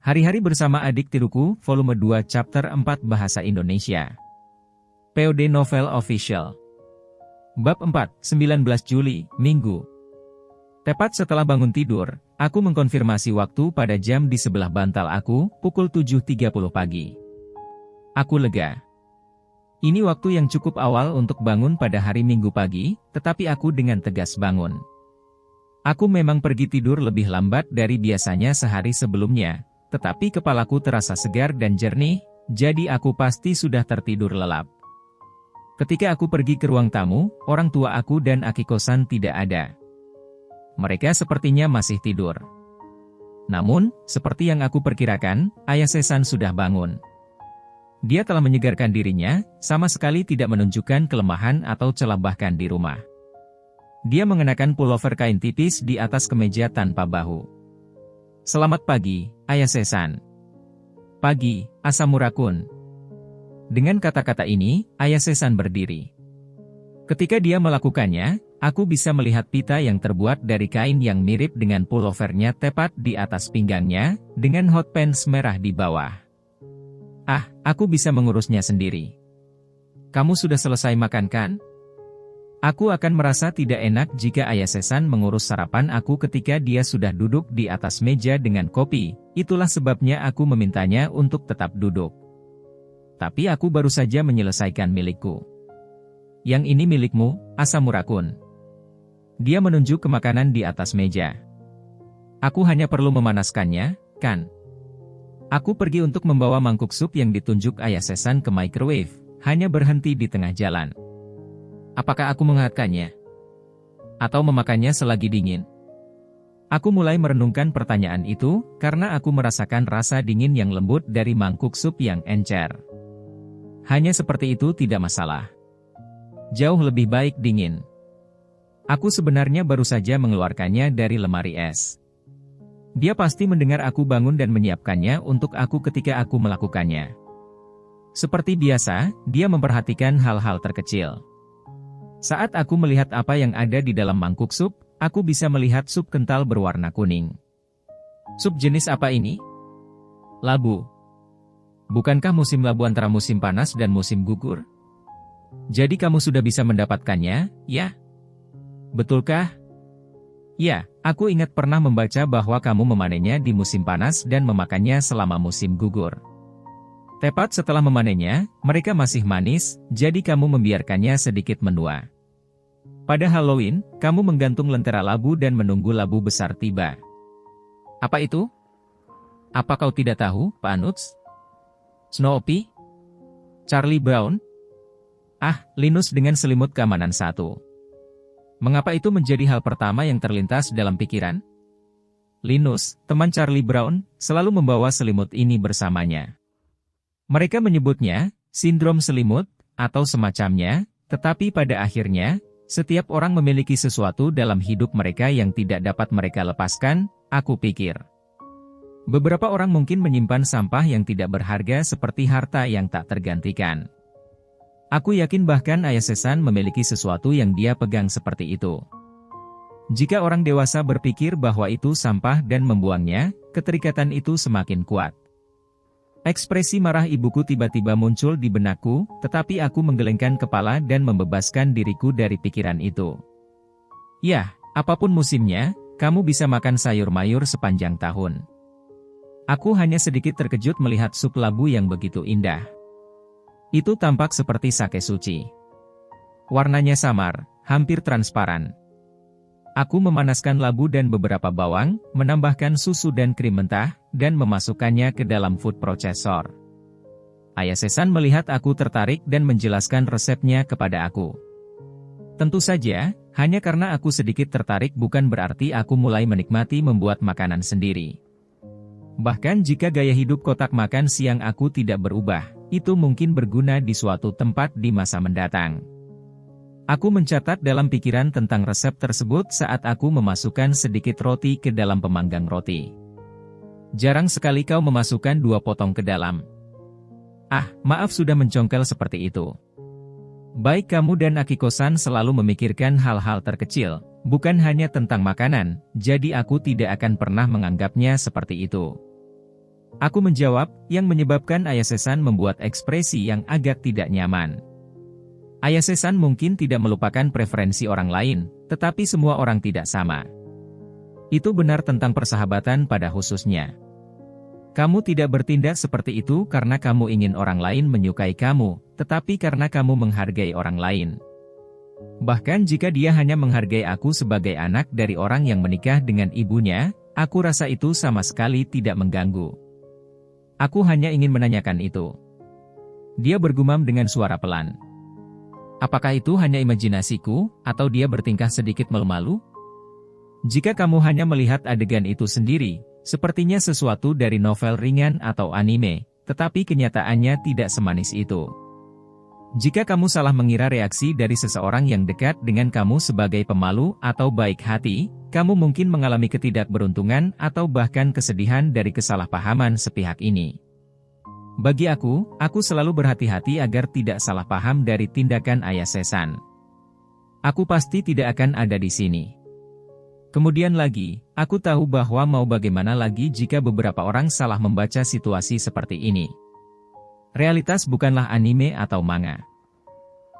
Hari-hari bersama adik tiruku, volume 2 chapter 4 bahasa Indonesia. POD Novel Official. Bab 4, 19 Juli, Minggu. Tepat setelah bangun tidur, aku mengkonfirmasi waktu pada jam di sebelah bantal aku, pukul 7.30 pagi. Aku lega. Ini waktu yang cukup awal untuk bangun pada hari Minggu pagi, tetapi aku dengan tegas bangun. Aku memang pergi tidur lebih lambat dari biasanya sehari sebelumnya. Tetapi kepalaku terasa segar dan jernih, jadi aku pasti sudah tertidur lelap. Ketika aku pergi ke ruang tamu, orang tua aku dan Akiko-san tidak ada. Mereka sepertinya masih tidur. Namun, seperti yang aku perkirakan, Ayase-san sudah bangun. Dia telah menyegarkan dirinya, sama sekali tidak menunjukkan kelemahan atau celah bahkan di rumah. Dia mengenakan pullover kain tipis di atas kemeja tanpa bahu. Selamat pagi, Ayase-san. Pagi, Asamura-kun. Dengan kata-kata ini, Ayase-san berdiri. Ketika dia melakukannya, aku bisa melihat pita yang terbuat dari kain yang mirip dengan pullovernya tepat di atas pinggangnya, dengan hot pants merah di bawah. Ah, aku bisa mengurusnya sendiri. Kamu sudah selesai makan kan? Aku akan merasa tidak enak jika Ayase-san mengurus sarapan aku ketika dia sudah duduk di atas meja dengan kopi, itulah sebabnya aku memintanya untuk tetap duduk. Tapi aku baru saja menyelesaikan milikku. Yang ini milikmu, Asamura-kun. Dia menunjuk ke makanan di atas meja. Aku hanya perlu memanaskannya, kan? Aku pergi untuk membawa mangkuk sup yang ditunjuk Ayase-san ke microwave, hanya berhenti di tengah jalan. Apakah aku menghangatkannya? Atau memakannya selagi dingin? Aku mulai merenungkan pertanyaan itu, karena aku merasakan rasa dingin yang lembut dari mangkuk sup yang encer. Hanya seperti itu tidak masalah. Jauh lebih baik dingin. Aku sebenarnya baru saja mengeluarkannya dari lemari es. Dia pasti mendengar aku bangun dan menyiapkannya untuk aku ketika aku melakukannya. Seperti biasa, dia memperhatikan hal-hal terkecil. Saat aku melihat apa yang ada di dalam mangkuk sup, aku bisa melihat sup kental berwarna kuning. Sup jenis apa ini? Labu. Bukankah musim labu antara musim panas dan musim gugur? Jadi kamu sudah bisa mendapatkannya, ya? Betulkah? Ya, aku ingat pernah membaca bahwa kamu memanennya di musim panas dan memakannya selama musim gugur. Tepat setelah memanennya, mereka masih manis, jadi kamu membiarkannya sedikit menua. Pada Halloween, kamu menggantung lentera labu dan menunggu labu besar tiba. Apa itu? Apa kau tidak tahu, Pak Anuts? Snoopy? Charlie Brown? Ah, Linus dengan selimut keamanan satu. Mengapa itu menjadi hal pertama yang terlintas dalam pikiran? Linus, teman Charlie Brown, selalu membawa selimut ini bersamanya. Mereka menyebutnya sindrom selimut, atau semacamnya, tetapi pada akhirnya, setiap orang memiliki sesuatu dalam hidup mereka yang tidak dapat mereka lepaskan, aku pikir. Beberapa orang mungkin menyimpan sampah yang tidak berharga seperti harta yang tak tergantikan. Aku yakin bahkan Ayase-san memiliki sesuatu yang dia pegang seperti itu. Jika orang dewasa berpikir bahwa itu sampah dan membuangnya, keterikatan itu semakin kuat. Ekspresi marah ibuku tiba-tiba muncul di benakku, tetapi aku menggelengkan kepala dan membebaskan diriku dari pikiran itu. Ya, apapun musimnya, kamu bisa makan sayur mayur sepanjang tahun. Aku hanya sedikit terkejut melihat sup labu yang begitu indah. Itu tampak seperti sake suci. Warnanya samar, hampir transparan. Aku memanaskan labu dan beberapa bawang, menambahkan susu dan krim mentah, dan memasukkannya ke dalam food processor. Ayase-san melihat aku tertarik dan menjelaskan resepnya kepada aku. Tentu saja, hanya karena aku sedikit tertarik bukan berarti aku mulai menikmati membuat makanan sendiri. Bahkan jika gaya hidup kotak makan siang aku tidak berubah, itu mungkin berguna di suatu tempat di masa mendatang. Aku mencatat dalam pikiran tentang resep tersebut saat aku memasukkan sedikit roti ke dalam pemanggang roti. Jarang sekali kau memasukkan 2 potong ke dalam. Ah, maaf sudah mencongkel seperti itu. Baik kamu dan Akiko-san selalu memikirkan hal-hal terkecil, bukan hanya tentang makanan, jadi aku tidak akan pernah menganggapnya seperti itu. Aku menjawab, yang menyebabkan Ayah Sesan membuat ekspresi yang agak tidak nyaman. Ayah Sesan mungkin tidak melupakan preferensi orang lain, tetapi semua orang tidak sama. Itu benar tentang persahabatan pada khususnya. Kamu tidak bertindak seperti itu karena kamu ingin orang lain menyukai kamu, tetapi karena kamu menghargai orang lain. Bahkan jika dia hanya menghargai aku sebagai anak dari orang yang menikah dengan ibunya, aku rasa itu sama sekali tidak mengganggu. Aku hanya ingin menanyakan itu. Dia bergumam dengan suara pelan. Apakah itu hanya imajinasiku, atau dia bertingkah sedikit malu-malu? Jika kamu hanya melihat adegan itu sendiri, sepertinya sesuatu dari novel ringan atau anime, tetapi kenyataannya tidak semanis itu. Jika kamu salah mengira reaksi dari seseorang yang dekat dengan kamu sebagai pemalu atau baik hati, kamu mungkin mengalami ketidakberuntungan atau bahkan kesedihan dari kesalahpahaman sepihak ini. Bagi aku selalu berhati-hati agar tidak salah paham dari tindakan Ayah Sesan. Aku pasti tidak akan ada di sini. Kemudian lagi, aku tahu bahwa mau bagaimana lagi jika beberapa orang salah membaca situasi seperti ini. Realitas bukanlah anime atau manga.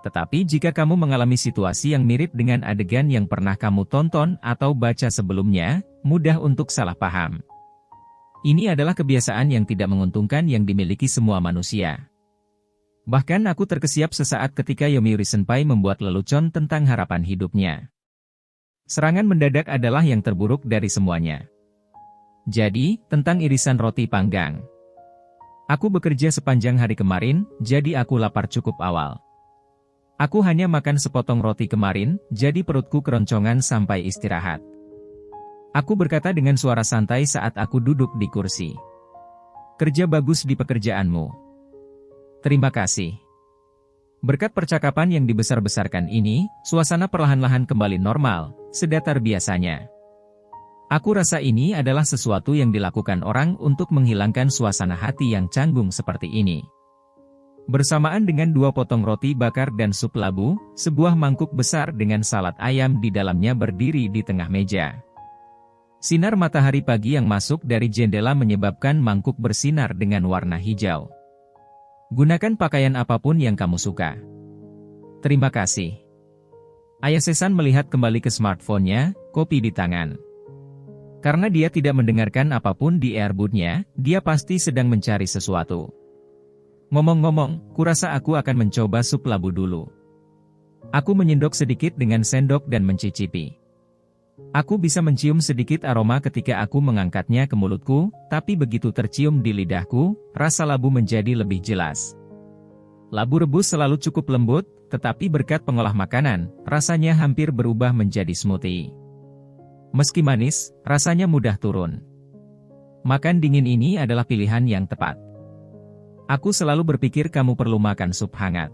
Tetapi jika kamu mengalami situasi yang mirip dengan adegan yang pernah kamu tonton atau baca sebelumnya, mudah untuk salah paham. Ini adalah kebiasaan yang tidak menguntungkan yang dimiliki semua manusia. Bahkan aku terkesiap sesaat ketika Yomiuri Senpai membuat lelucon tentang harapan hidupnya. Serangan mendadak adalah yang terburuk dari semuanya. Jadi, tentang irisan roti panggang. Aku bekerja sepanjang hari kemarin, jadi aku lapar cukup awal. Aku hanya makan sepotong roti kemarin, jadi perutku keroncongan sampai istirahat. Aku berkata dengan suara santai saat aku duduk di kursi. Kerja bagus di pekerjaanmu. Terima kasih. Berkat percakapan yang dibesar-besarkan ini, suasana perlahan-lahan kembali normal, sedatar biasanya. Aku rasa ini adalah sesuatu yang dilakukan orang untuk menghilangkan suasana hati yang canggung seperti ini. Bersamaan dengan 2 potong roti bakar dan sup labu, sebuah mangkuk besar dengan salad ayam di dalamnya berdiri di tengah meja. Sinar matahari pagi yang masuk dari jendela menyebabkan mangkuk bersinar dengan warna hijau. Gunakan pakaian apapun yang kamu suka. Terima kasih. Ayah Sesan melihat kembali ke smartphone-nya, kopi di tangan. Karena dia tidak mendengarkan apapun di earbud-nya, dia pasti sedang mencari sesuatu. Ngomong-ngomong, kurasa aku akan mencoba sup labu dulu. Aku menyendok sedikit dengan sendok dan mencicipi. Aku bisa mencium sedikit aroma ketika aku mengangkatnya ke mulutku, tapi begitu tercium di lidahku, rasa labu menjadi lebih jelas. Labu rebus selalu cukup lembut, tetapi berkat pengolah makanan, rasanya hampir berubah menjadi smoothie. Meski manis, rasanya mudah turun. Makan dingin ini adalah pilihan yang tepat. Aku selalu berpikir kamu perlu makan sup hangat.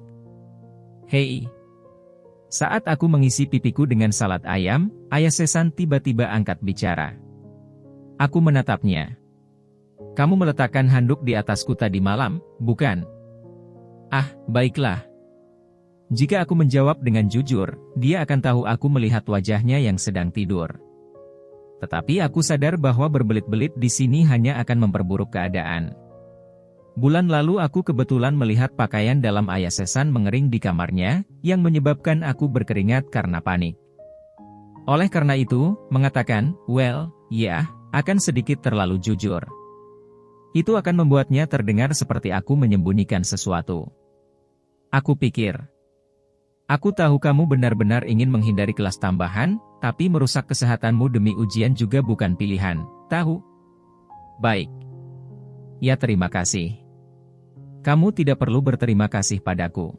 Hei. Saat aku mengisi pipiku dengan salad ayam, Ayah Sesan tiba-tiba angkat bicara. Aku menatapnya. Kamu meletakkan handuk di atasku tadi malam, bukan? Ah, baiklah. Jika aku menjawab dengan jujur, dia akan tahu aku melihat wajahnya yang sedang tidur. Tetapi aku sadar bahwa berbelit-belit di sini hanya akan memperburuk keadaan. Bulan lalu aku kebetulan melihat pakaian dalam Ayah Sesan mengering di kamarnya, yang menyebabkan aku berkeringat karena panik. Oleh karena itu, mengatakan, well, ya, akan sedikit terlalu jujur. Itu akan membuatnya terdengar seperti aku menyembunyikan sesuatu. Aku pikir. Aku tahu kamu benar-benar ingin menghindari kelas tambahan, tapi merusak kesehatanmu demi ujian juga bukan pilihan, tahu? Baik. Ya terima kasih. Kamu tidak perlu berterima kasih padaku.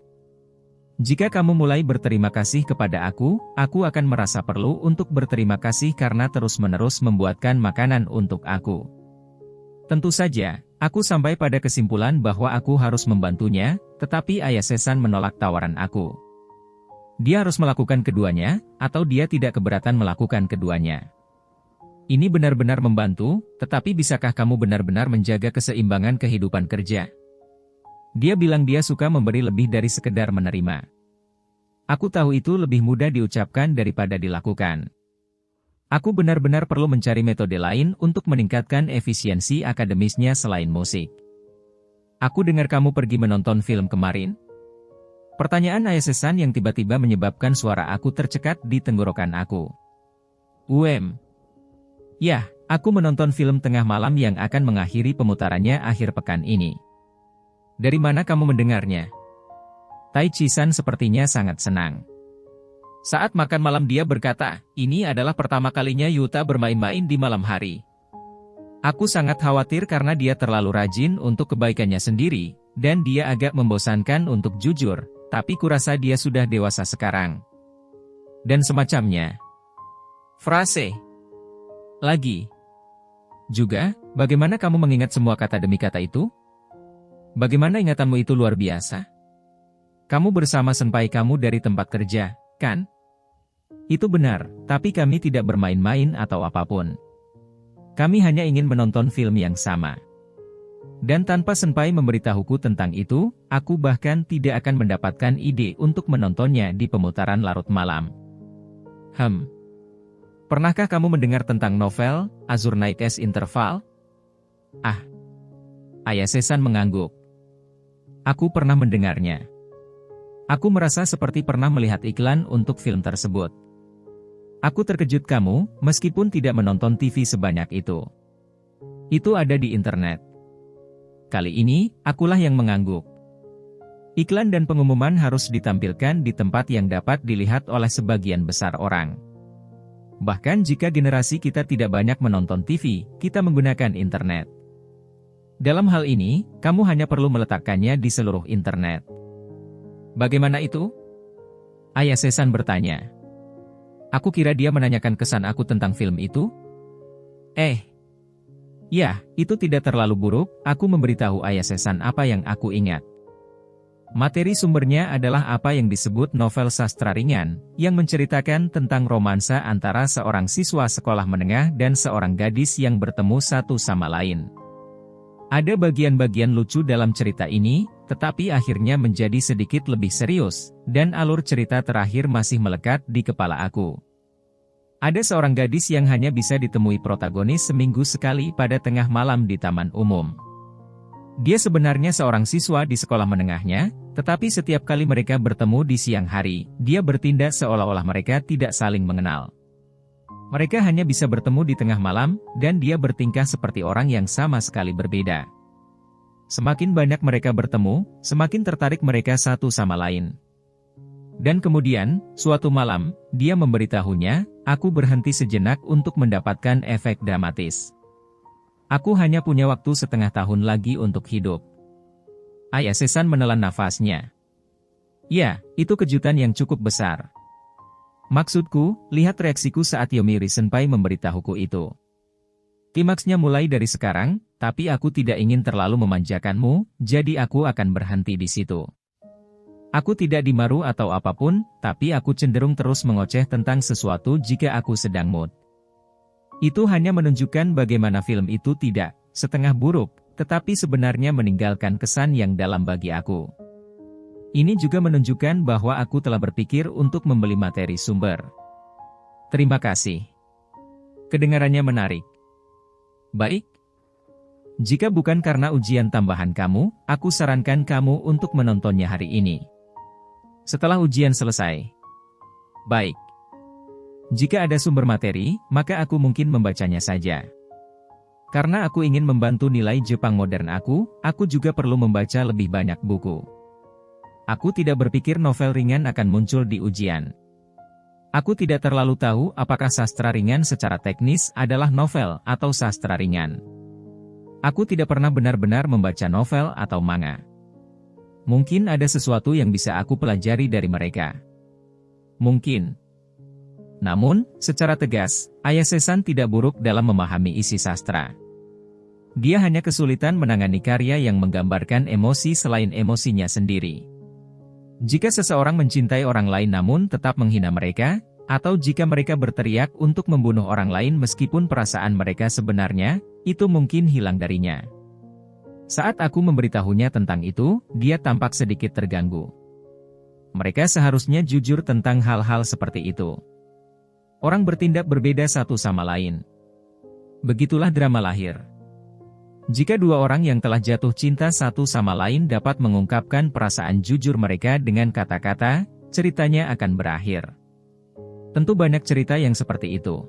Jika kamu mulai berterima kasih kepada aku akan merasa perlu untuk berterima kasih karena terus-menerus membuatkan makanan untuk aku. Tentu saja, aku sampai pada kesimpulan bahwa aku harus membantunya, tetapi Ayah Sesan menolak tawaran aku. Dia harus melakukan keduanya, atau dia tidak keberatan melakukan keduanya. Ini benar-benar membantu, tetapi bisakah kamu benar-benar menjaga keseimbangan kehidupan kerja? Dia bilang dia suka memberi lebih dari sekedar menerima. Aku tahu itu lebih mudah diucapkan daripada dilakukan. Aku benar-benar perlu mencari metode lain untuk meningkatkan efisiensi akademisnya selain musik. Aku dengar kamu pergi menonton film kemarin? Pertanyaan Ayasesan yang tiba-tiba menyebabkan suara aku tercekat di tenggorokan aku. Ya, aku menonton film tengah malam yang akan mengakhiri pemutarannya akhir pekan ini. Dari mana kamu mendengarnya? Tai Chi-san sepertinya sangat senang. Saat makan malam dia berkata, ini adalah pertama kalinya Yuta bermain-main di malam hari. Aku sangat khawatir karena dia terlalu rajin untuk kebaikannya sendiri, dan dia agak membosankan untuk jujur, tapi kurasa dia sudah dewasa sekarang. Dan semacamnya. Frase. Lagi. Juga, bagaimana kamu mengingat semua kata demi kata itu? Bagaimana ingatanmu itu luar biasa? Kamu bersama senpai kamu dari tempat kerja, kan? Itu benar, tapi kami tidak bermain-main atau apapun. Kami hanya ingin menonton film yang sama. Dan tanpa senpai memberitahuku tentang itu, aku bahkan tidak akan mendapatkan ide untuk menontonnya di pemutaran larut malam. Pernahkah kamu mendengar tentang novel Azure Night S Interval? Ayasesan mengangguk. Aku pernah mendengarnya. Aku merasa seperti pernah melihat iklan untuk film tersebut. Aku terkejut kamu, meskipun tidak menonton TV sebanyak itu. Itu ada di internet. Kali ini, akulah yang mengangguk. Iklan dan pengumuman harus ditampilkan di tempat yang dapat dilihat oleh sebagian besar orang. Bahkan jika generasi kita tidak banyak menonton TV, kita menggunakan internet. Dalam hal ini, kamu hanya perlu meletakkannya di seluruh internet. Bagaimana itu? Ayasesan bertanya. Aku kira dia menanyakan kesan aku tentang film itu. Ya, itu tidak terlalu buruk, aku memberitahu Ayasesan apa yang aku ingat. Materi sumbernya adalah apa yang disebut novel sastra ringan, yang menceritakan tentang romansa antara seorang siswa sekolah menengah dan seorang gadis yang bertemu satu sama lain. Ada bagian-bagian lucu dalam cerita ini, tetapi akhirnya menjadi sedikit lebih serius, dan alur cerita terakhir masih melekat di kepala aku. Ada seorang gadis yang hanya bisa ditemui protagonis seminggu sekali pada tengah malam di taman umum. Dia sebenarnya seorang siswa di sekolah menengahnya, tetapi setiap kali mereka bertemu di siang hari, dia bertindak seolah-olah mereka tidak saling mengenal. Mereka hanya bisa bertemu di tengah malam, dan dia bertingkah seperti orang yang sama sekali berbeda. Semakin banyak mereka bertemu, semakin tertarik mereka satu sama lain. Dan kemudian, suatu malam, dia memberitahunya, aku berhenti sejenak untuk mendapatkan efek dramatis. Aku hanya punya waktu setengah tahun lagi untuk hidup. Ayasesan menelan nafasnya. Ya, itu kejutan yang cukup besar. Maksudku, lihat reaksiku saat Yomiuri Senpai memberitahuku itu. Klimaksnya mulai dari sekarang, tapi aku tidak ingin terlalu memanjakanmu, jadi aku akan berhenti di situ. Aku tidak dimaru atau apapun, tapi aku cenderung terus mengoceh tentang sesuatu jika aku sedang mood. Itu hanya menunjukkan bagaimana film itu tidak setengah buruk, tetapi sebenarnya meninggalkan kesan yang dalam bagi aku. Ini juga menunjukkan bahwa aku telah berpikir untuk membeli materi sumber. Terima kasih. Kedengarannya menarik. Baik. Jika bukan karena ujian tambahan kamu, aku sarankan kamu untuk menontonnya hari ini. Setelah ujian selesai. Baik. Jika ada sumber materi, maka aku mungkin membacanya saja. Karena aku ingin membantu nilai Jepang modern aku juga perlu membaca lebih banyak buku. Aku tidak berpikir novel ringan akan muncul di ujian. Aku tidak terlalu tahu apakah sastra ringan secara teknis adalah novel atau sastra ringan. Aku tidak pernah benar-benar membaca novel atau manga. Mungkin ada sesuatu yang bisa aku pelajari dari mereka. Mungkin. Namun, secara tegas, Ayasesan tidak buruk dalam memahami isi sastra. Dia hanya kesulitan menangani karya yang menggambarkan emosi selain emosinya sendiri. Jika seseorang mencintai orang lain namun tetap menghina mereka, atau jika mereka berteriak untuk membunuh orang lain meskipun perasaan mereka sebenarnya, itu mungkin hilang darinya. Saat aku memberitahunya tentang itu, dia tampak sedikit terganggu. Mereka seharusnya jujur tentang hal-hal seperti itu. Orang bertindak berbeda satu sama lain. Begitulah drama lahir. Jika dua orang yang telah jatuh cinta satu sama lain dapat mengungkapkan perasaan jujur mereka dengan kata-kata, ceritanya akan berakhir. Tentu banyak cerita yang seperti itu.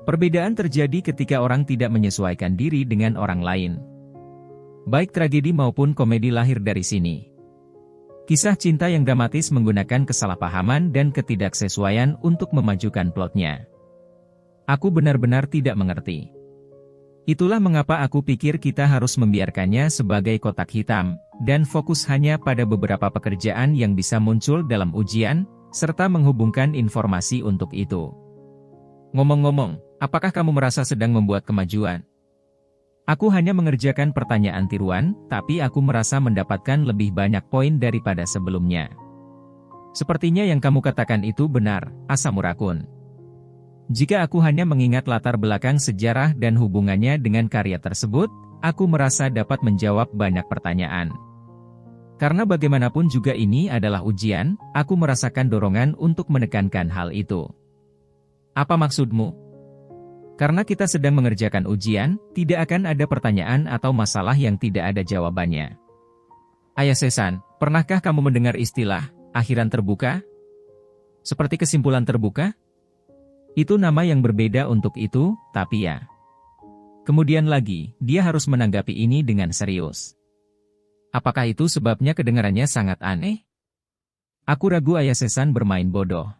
Perbedaan terjadi ketika orang tidak menyesuaikan diri dengan orang lain. Baik tragedi maupun komedi lahir dari sini. Kisah cinta yang dramatis menggunakan kesalahpahaman dan ketidaksesuaian untuk memajukan plotnya. Aku benar-benar tidak mengerti. Itulah mengapa aku pikir kita harus membiarkannya sebagai kotak hitam, dan fokus hanya pada beberapa pekerjaan yang bisa muncul dalam ujian, serta menghubungkan informasi untuk itu. Ngomong-ngomong, apakah kamu merasa sedang membuat kemajuan? Aku hanya mengerjakan pertanyaan tiruan, tapi aku merasa mendapatkan lebih banyak poin daripada sebelumnya. Sepertinya yang kamu katakan itu benar, Asamura-kun. Jika aku hanya mengingat latar belakang sejarah dan hubungannya dengan karya tersebut, aku merasa dapat menjawab banyak pertanyaan. Karena bagaimanapun juga ini adalah ujian, aku merasakan dorongan untuk menekankan hal itu. Apa maksudmu? Karena kita sedang mengerjakan ujian, tidak akan ada pertanyaan atau masalah yang tidak ada jawabannya. Ayase-san, pernahkah kamu mendengar istilah akhiran terbuka? Seperti kesimpulan terbuka? Itu nama yang berbeda untuk itu, tapi ya. Kemudian lagi, dia harus menanggapi ini dengan serius. Apakah itu sebabnya kedengarannya sangat aneh? Aku ragu Ayase-san bermain bodoh.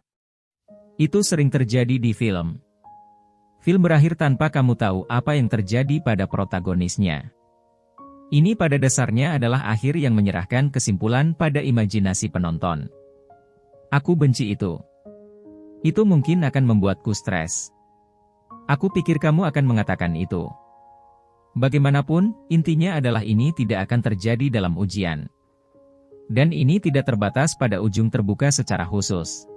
Itu sering terjadi di film. Film berakhir tanpa kamu tahu apa yang terjadi pada protagonisnya. Ini pada dasarnya adalah akhir yang menyerahkan kesimpulan pada imajinasi penonton. Aku benci itu. Itu mungkin akan membuatku stres. Aku pikir kamu akan mengatakan itu. Bagaimanapun, intinya adalah ini tidak akan terjadi dalam ujian. Dan ini tidak terbatas pada ujung terbuka secara khusus.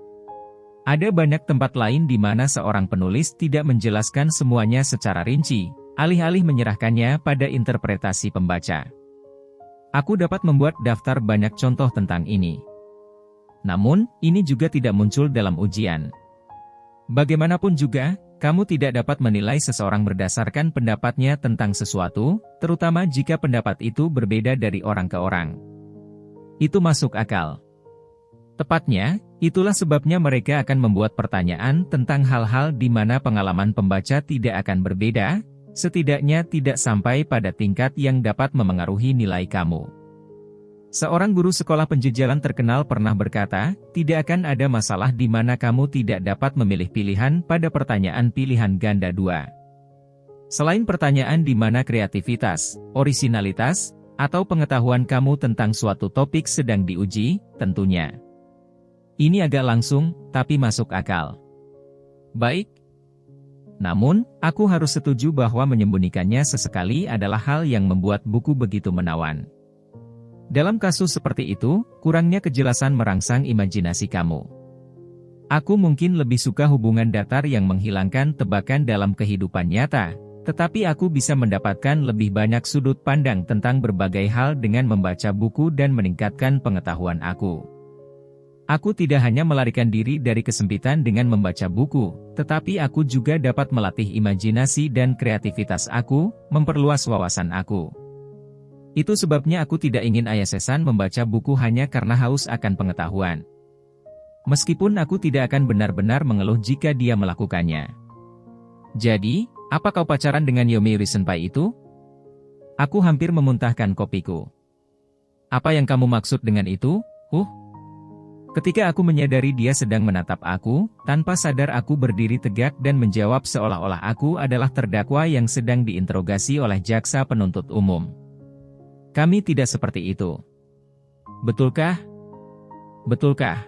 Ada banyak tempat lain di mana seorang penulis tidak menjelaskan semuanya secara rinci, alih-alih menyerahkannya pada interpretasi pembaca. Aku dapat membuat daftar banyak contoh tentang ini. Namun, ini juga tidak muncul dalam ujian. Bagaimanapun juga, kamu tidak dapat menilai seseorang berdasarkan pendapatnya tentang sesuatu, terutama jika pendapat itu berbeda dari orang ke orang. Itu masuk akal. Tepatnya, itulah sebabnya mereka akan membuat pertanyaan tentang hal-hal di mana pengalaman pembaca tidak akan berbeda, setidaknya tidak sampai pada tingkat yang dapat memengaruhi nilai kamu. Seorang guru sekolah penjejalan terkenal pernah berkata, tidak akan ada masalah di mana kamu tidak dapat memilih pilihan pada pertanyaan pilihan ganda 2. Selain pertanyaan di mana kreativitas, orisinalitas, atau pengetahuan kamu tentang suatu topik sedang diuji, tentunya. Ini agak langsung, tapi masuk akal. Baik. Namun, aku harus setuju bahwa menyembunyikannya sesekali adalah hal yang membuat buku begitu menawan. Dalam kasus seperti itu, kurangnya kejelasan merangsang imajinasi kamu. Aku mungkin lebih suka hubungan datar yang menghilangkan tebakan dalam kehidupan nyata, tetapi aku bisa mendapatkan lebih banyak sudut pandang tentang berbagai hal dengan membaca buku dan meningkatkan pengetahuan aku. Aku tidak hanya melarikan diri dari kesempitan dengan membaca buku, tetapi aku juga dapat melatih imajinasi dan kreativitas aku, memperluas wawasan aku. Itu sebabnya aku tidak ingin Ayase-san membaca buku hanya karena haus akan pengetahuan. Meskipun aku tidak akan benar-benar mengeluh jika dia melakukannya. Jadi, apa kau pacaran dengan Yomiuri Senpai itu? Aku hampir memuntahkan kopiku. Apa yang kamu maksud dengan itu? Ketika aku menyadari dia sedang menatap aku, tanpa sadar aku berdiri tegak dan menjawab seolah-olah aku adalah terdakwa yang sedang diinterogasi oleh jaksa penuntut umum. Kami tidak seperti itu. Betulkah? Betulkah?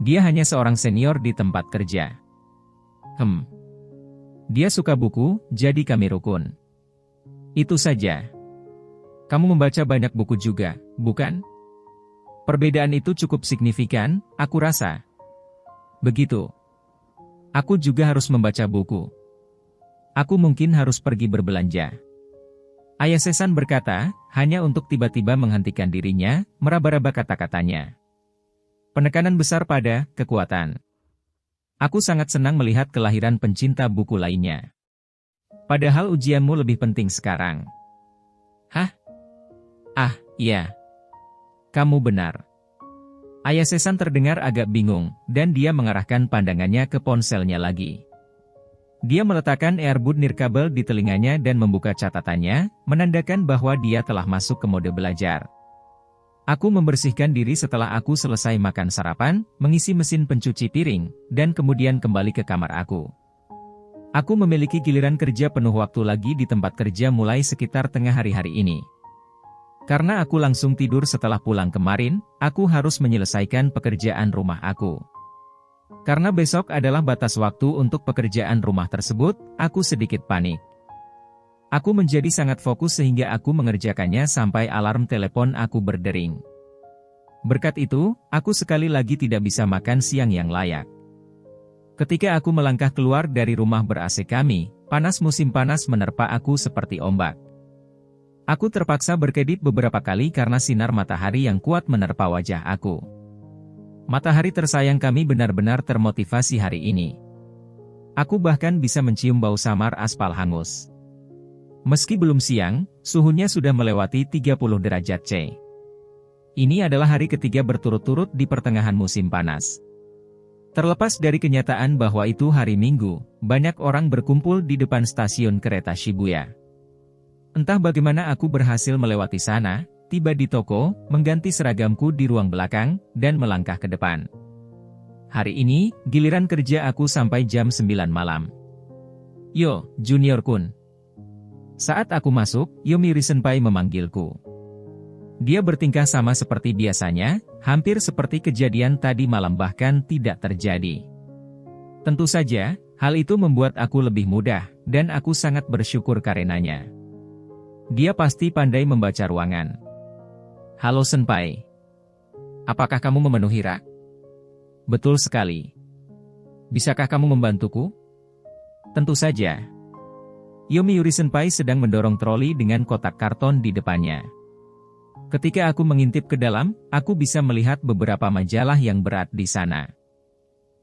Dia hanya seorang senior di tempat kerja. Dia suka buku, jadi kami rukun. Itu saja. Kamu membaca banyak buku juga, bukan? Perbedaan itu cukup signifikan, aku rasa. Begitu. Aku juga harus membaca buku. Aku mungkin harus pergi berbelanja. Ayase-san berkata, hanya untuk tiba-tiba menghentikan dirinya, meraba-raba kata-katanya. Penekanan besar pada kekuatan. Aku sangat senang melihat kelahiran pencinta buku lainnya. Padahal ujianmu lebih penting sekarang. Hah? Ah, iya. Kamu benar. Ayah Sesan terdengar agak bingung, dan dia mengarahkan pandangannya ke ponselnya lagi. Dia meletakkan earbud nirkabel di telinganya dan membuka catatannya, menandakan bahwa dia telah masuk ke mode belajar. Aku membersihkan diri setelah aku selesai makan sarapan, mengisi mesin pencuci piring, dan kemudian kembali ke kamar aku. Aku memiliki giliran kerja penuh waktu lagi di tempat kerja mulai sekitar tengah hari ini. Karena aku langsung tidur setelah pulang kemarin, aku harus menyelesaikan pekerjaan rumah aku. Karena besok adalah batas waktu untuk pekerjaan rumah tersebut, aku sedikit panik. Aku menjadi sangat fokus sehingga aku mengerjakannya sampai alarm telepon aku berdering. Berkat itu, aku sekali lagi tidak bisa makan siang yang layak. Ketika aku melangkah keluar dari rumah ber-AC kami, panas musim panas menerpa aku seperti ombak. Aku terpaksa berkedip beberapa kali karena sinar matahari yang kuat menerpa wajah aku. Matahari tersayang kami benar-benar termotivasi hari ini. Aku bahkan bisa mencium bau samar aspal hangus. Meski belum siang, suhunya sudah melewati 30 derajat C. Ini adalah hari ketiga berturut-turut di pertengahan musim panas. Terlepas dari kenyataan bahwa itu hari Minggu, banyak orang berkumpul di depan stasiun kereta Shibuya. Entah bagaimana aku berhasil melewati sana, tiba di toko, mengganti seragamku di ruang belakang, dan melangkah ke depan. Hari ini, giliran kerja aku sampai jam 9 malam. Yo, Junior Kun. Saat aku masuk, Yomiuri Senpai memanggilku. Dia bertingkah sama seperti biasanya, hampir seperti kejadian tadi malam bahkan tidak terjadi. Tentu saja, hal itu membuat aku lebih mudah, dan aku sangat bersyukur karenanya. Dia pasti pandai membaca ruangan. Halo Senpai. Apakah kamu memenuhi rak? Betul sekali. Bisakah kamu membantuku? Tentu saja. Yomiuri Senpai sedang mendorong troli dengan kotak karton di depannya. Ketika aku mengintip ke dalam, aku bisa melihat beberapa majalah yang berat di sana.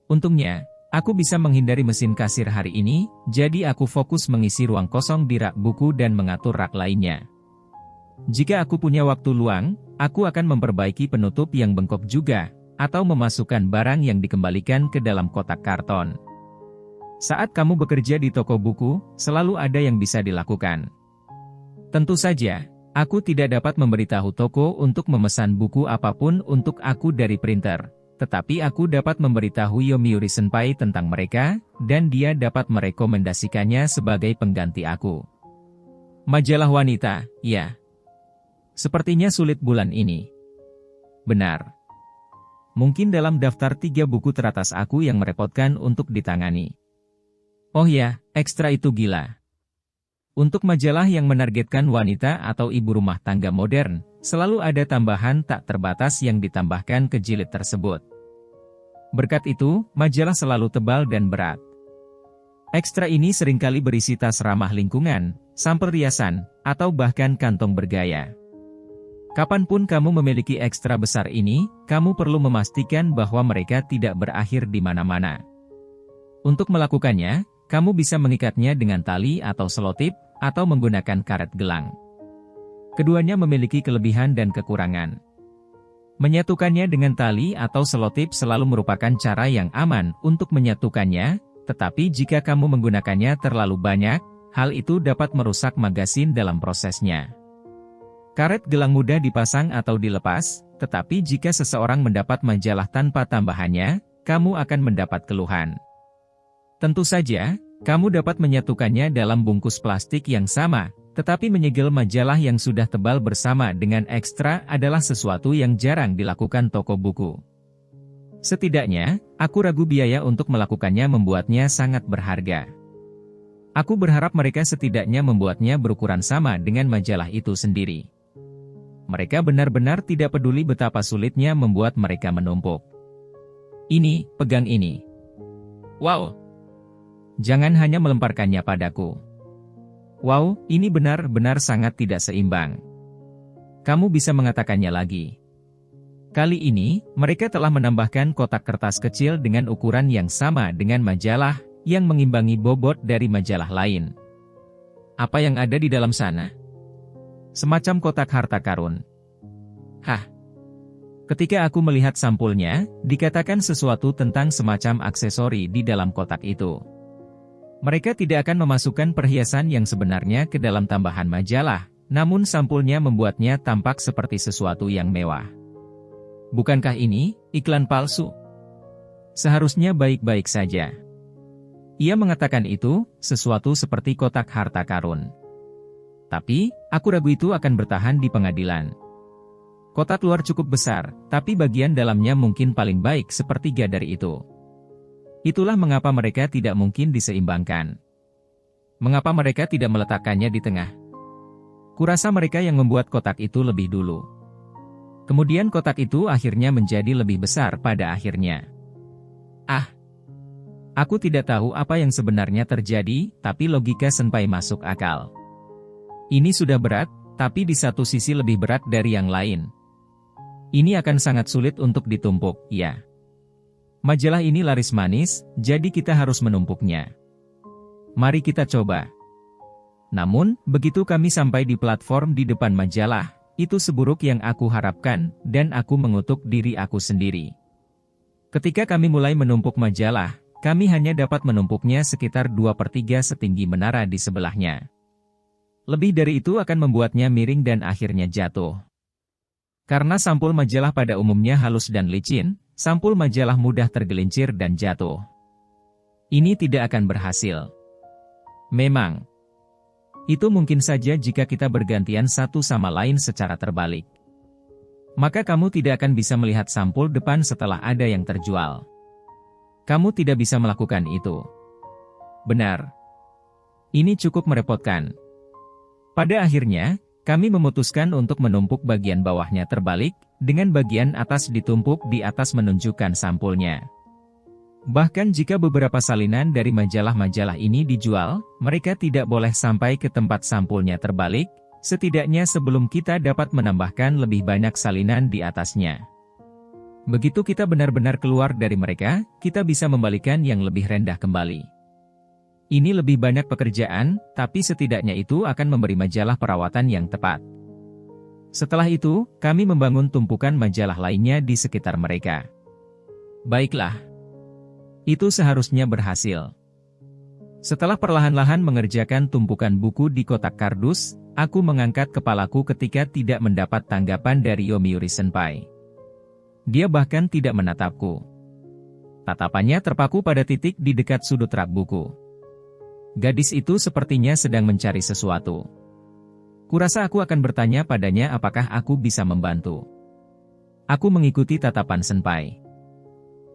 Untungnya, aku bisa menghindari mesin kasir hari ini, jadi aku fokus mengisi ruang kosong di rak buku dan mengatur rak lainnya. Jika aku punya waktu luang, aku akan memperbaiki penutup yang bengkok juga, atau memasukkan barang yang dikembalikan ke dalam kotak karton. Saat kamu bekerja di toko buku, selalu ada yang bisa dilakukan. Tentu saja, aku tidak dapat memberitahu toko untuk memesan buku apapun untuk aku dari printer. Tetapi aku dapat memberitahu Yomiuri Senpai tentang mereka, dan dia dapat merekomendasikannya sebagai pengganti aku. Majalah wanita, ya. Sepertinya sulit bulan ini. Benar. Mungkin dalam daftar 3 buku teratas aku yang merepotkan untuk ditangani. Oh ya, ekstra itu gila. Untuk majalah yang menargetkan wanita atau ibu rumah tangga modern, selalu ada tambahan tak terbatas yang ditambahkan ke jilid tersebut. Berkat itu, majalah selalu tebal dan berat. Ekstra ini seringkali berisi tas ramah lingkungan, sampel riasan, atau bahkan kantong bergaya. Kapanpun kamu memiliki ekstra besar ini, kamu perlu memastikan bahwa mereka tidak berakhir di mana-mana. Untuk melakukannya, kamu bisa mengikatnya dengan tali atau selotip, atau menggunakan karet gelang. Keduanya memiliki kelebihan dan kekurangan. Menyatukannya dengan tali atau selotip selalu merupakan cara yang aman untuk menyatukannya, tetapi jika kamu menggunakannya terlalu banyak, hal itu dapat merusak magasin dalam prosesnya. Karet gelang mudah dipasang atau dilepas, tetapi jika seseorang mendapat majalah tanpa tambahannya, kamu akan mendapat keluhan. Tentu saja, kamu dapat menyatukannya dalam bungkus plastik yang sama, tetapi menyegel majalah yang sudah tebal bersama dengan ekstra adalah sesuatu yang jarang dilakukan toko buku. Setidaknya, aku ragu biaya untuk melakukannya membuatnya sangat berharga. Aku berharap mereka setidaknya membuatnya berukuran sama dengan majalah itu sendiri. Mereka benar-benar tidak peduli betapa sulitnya membuat mereka menumpuk. Ini, pegang ini. Wow! Jangan hanya melemparkannya padaku. Wow, ini benar-benar sangat tidak seimbang. Kamu bisa mengatakannya lagi. Kali ini, mereka telah menambahkan kotak kertas kecil dengan ukuran yang sama dengan majalah, yang mengimbangi bobot dari majalah lain. Apa yang ada di dalam sana? Semacam kotak harta karun. Hah? Ketika aku melihat sampulnya, dikatakan sesuatu tentang semacam aksesori di dalam kotak itu. Mereka tidak akan memasukkan perhiasan yang sebenarnya ke dalam tambahan majalah, namun sampulnya membuatnya tampak seperti sesuatu yang mewah. Bukankah ini iklan palsu? Seharusnya baik-baik saja. Ia mengatakan itu, sesuatu seperti kotak harta karun. Tapi, aku ragu itu akan bertahan di pengadilan. Kotak luar cukup besar, tapi bagian dalamnya mungkin paling baik sepertiga dari itu. Itulah mengapa mereka tidak mungkin diseimbangkan. Mengapa mereka tidak meletakkannya di tengah? Kurasa mereka yang membuat kotak itu lebih dulu. Kemudian kotak itu akhirnya menjadi lebih besar pada akhirnya. Aku tidak tahu apa yang sebenarnya terjadi, tapi logika Senpai masuk akal. Ini sudah berat, tapi di satu sisi lebih berat dari yang lain. Ini akan sangat sulit untuk ditumpuk, ya. Majalah ini laris manis, jadi kita harus menumpuknya. Mari kita coba. Namun, begitu kami sampai di platform di depan majalah, itu seburuk yang aku harapkan, dan aku mengutuk diri aku sendiri. Ketika kami mulai menumpuk majalah, kami hanya dapat menumpuknya sekitar 2/3 setinggi menara di sebelahnya. Lebih dari itu akan membuatnya miring dan akhirnya jatuh. Karena sampul majalah pada umumnya halus dan licin, sampul majalah mudah tergelincir dan jatuh. Ini tidak akan berhasil. Memang. Itu mungkin saja jika kita bergantian satu sama lain secara terbalik. Maka kamu tidak akan bisa melihat sampul depan setelah ada yang terjual. Kamu tidak bisa melakukan itu. Benar. Ini cukup merepotkan. Pada akhirnya, kami memutuskan untuk menumpuk bagian bawahnya terbalik, dengan bagian atas ditumpuk di atas menunjukkan sampulnya. Bahkan jika beberapa salinan dari majalah-majalah ini dijual, mereka tidak boleh sampai ke tempat sampulnya terbalik, setidaknya sebelum kita dapat menambahkan lebih banyak salinan di atasnya. Begitu kita benar-benar keluar dari mereka, kita bisa membalikan yang lebih rendah kembali. Ini lebih banyak pekerjaan, tapi setidaknya itu akan memberi majalah perawatan yang tepat. Setelah itu, kami membangun tumpukan majalah lainnya di sekitar mereka. Baiklah. Itu seharusnya berhasil. Setelah perlahan-lahan mengerjakan tumpukan buku di kotak kardus, aku mengangkat kepalaku ketika tidak mendapat tanggapan dari Yomiuri Senpai. Dia bahkan tidak menatapku. Tatapannya terpaku pada titik di dekat sudut rak buku. Gadis itu sepertinya sedang mencari sesuatu. Kurasa aku akan bertanya padanya apakah aku bisa membantu. Aku mengikuti tatapan Senpai.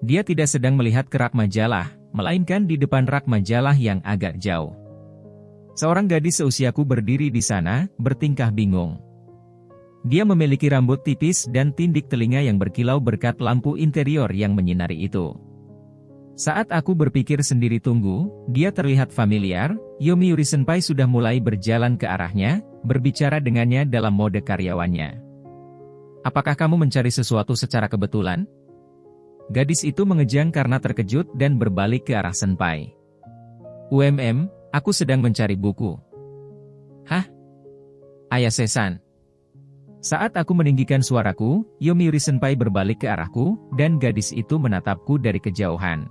Dia tidak sedang melihat ke rak majalah, melainkan di depan rak majalah yang agak jauh. Seorang gadis seusiaku berdiri di sana, bertingkah bingung. Dia memiliki rambut tipis dan tindik telinga yang berkilau berkat lampu interior yang menyinari itu. Saat aku berpikir sendiri tunggu, dia terlihat familiar, Yomiuri Senpai sudah mulai berjalan ke arahnya, berbicara dengannya dalam mode karyawannya. Apakah kamu mencari sesuatu secara kebetulan? Gadis itu mengejang karena terkejut dan berbalik ke arah Senpai. Aku sedang mencari buku. Hah? Ayase-san. Saat aku meninggikan suaraku, Yomiuri Senpai berbalik ke arahku, dan gadis itu menatapku dari kejauhan.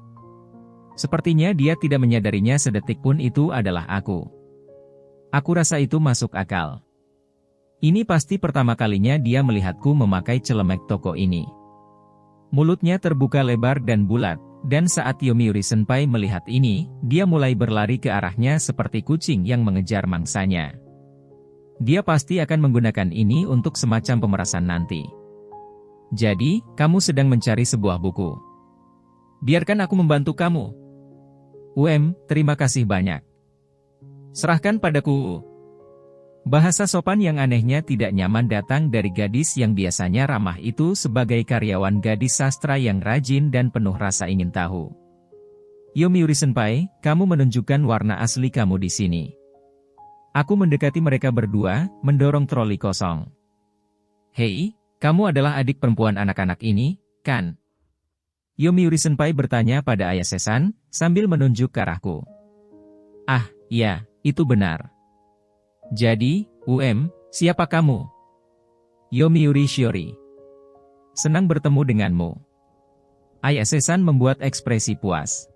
Sepertinya dia tidak menyadarinya sedetik pun itu adalah aku. Aku rasa itu masuk akal. Ini pasti pertama kalinya dia melihatku memakai celemek toko ini. Mulutnya terbuka lebar dan bulat, dan saat Yomiuri Senpai melihat ini, dia mulai berlari ke arahnya seperti kucing yang mengejar mangsanya. Dia pasti akan menggunakan ini untuk semacam pemerasan nanti. Jadi, kamu sedang mencari sebuah buku. Biarkan aku membantu kamu. Terima kasih banyak. Serahkan padaku. Bahasa sopan yang anehnya tidak nyaman datang dari gadis yang biasanya ramah itu sebagai karyawan gadis sastra yang rajin dan penuh rasa ingin tahu. Yomiuri Senpai, kamu menunjukkan warna asli kamu di sini. Aku mendekati mereka berdua, mendorong troli kosong. Hei, Kamu adalah adik perempuan anak-anak ini, kan? Yomiuri Senpai bertanya pada Ayase-san, sambil menunjuk ke arahku. Ah, iya, itu benar. Jadi, siapa kamu? Yomiuri Shiori. Senang bertemu denganmu. Ayase-san membuat ekspresi puas.